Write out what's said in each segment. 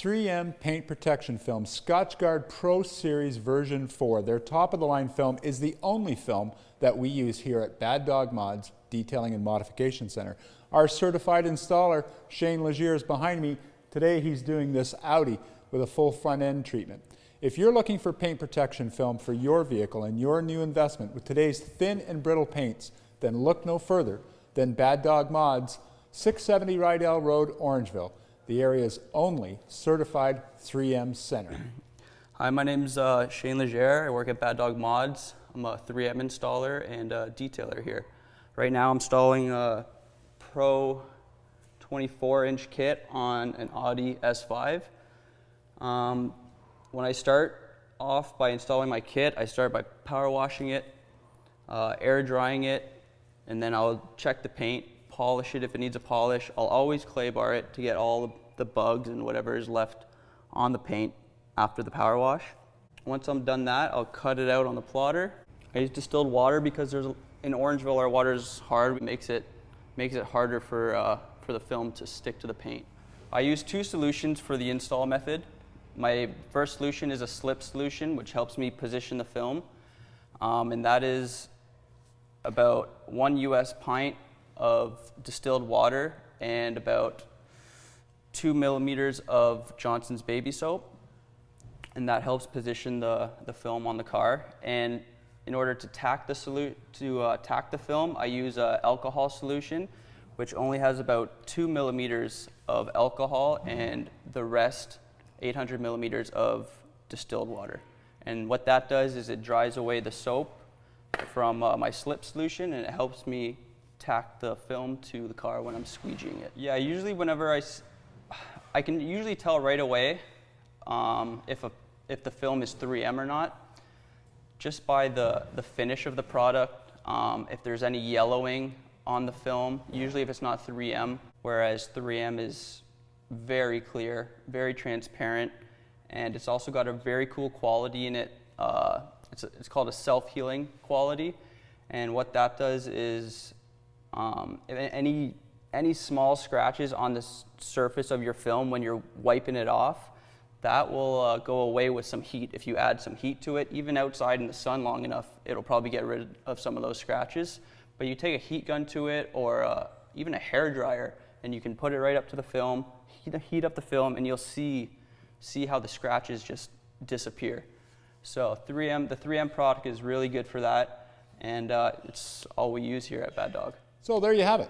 3M paint protection film, Scotchgard Pro Series version 4. Their top of the line film is the only film that we use here at Bad Dog Mods Detailing and Modification Center. Our certified installer, Shane Legier, is behind me. Today he's doing this Audi with a full front end treatment. If you're looking for paint protection film for your vehicle and your new investment with today's thin and brittle paints, then look no further than Bad Dog Mods, 670 Riddell Road, Orangeville, the area's only certified 3M center. Hi, my name's Shane Legier. I work at Bad Dog Mods. I'm a 3M installer and a detailer here. Right now I'm installing a Pro 24-inch kit on an Audi S5. When I start off by installing my kit, I start by power washing it, air drying it, and then I'll check the paint, polish it if it needs a polish. I'll always clay bar it to get all the bugs and whatever is left on the paint after the power wash. Once I'm done that, I'll cut it out on the plotter. I use distilled water because in Orangeville our water is hard. It makes it harder for the film to stick to the paint. I use two solutions for the install method. My first solution is a slip solution, which helps me position the film, and that is about 1 US pint of distilled water and about 2 millimeters of Johnson's baby soap, and that helps position the film on the car. And in order to tack the film, I use an alcohol solution, which only has about 2 millimeters of alcohol and the rest 800 millimeters of distilled water. And what that does is it dries away the soap from my slip solution, and it helps me tack the film to the car when I'm squeegeeing it. Yeah, usually whenever I can usually tell right away if the film is 3M or not, just by the finish of the product. If there's any yellowing on the film, usually if it's not 3M, whereas 3M is very clear, very transparent, and it's also got a very cool quality in it. It's called a self-healing quality, and what that does is any small scratches on the surface of your film when you're wiping it off, that will go away with some heat. If you add some heat to it, even outside in the sun long enough, it'll probably get rid of some of those scratches. But you take a heat gun to it, or even a hair dryer, and you can put it right up to the film, heat up the film, and you'll see how the scratches just disappear. So the 3M product is really good for that, and it's all we use here at Bad Dog. So there you have it.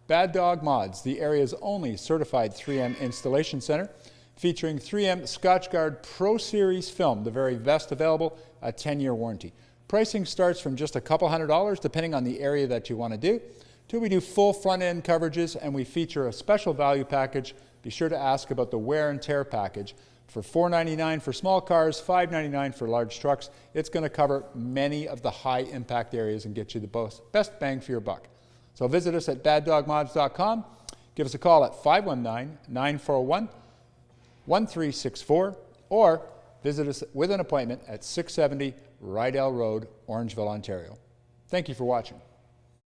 Bad Dog Mods, the area's only certified 3M installation center, featuring 3M Scotchgard Pro Series film, the very best available, a 10-year warranty. Pricing starts from just a couple $100 depending on the area that you want to do. We do full front end coverages, and we feature a special value package. Be sure to ask about the wear and tear package. For $499 for small cars, $599 for large trucks. It's going to cover many of the high impact areas and get you the best bang for your buck. So visit us at baddogmods.com. Give us a call at 519-941-1364, or visit us with an appointment at 670 Riddell Road, Orangeville, Ontario. Thank you for watching.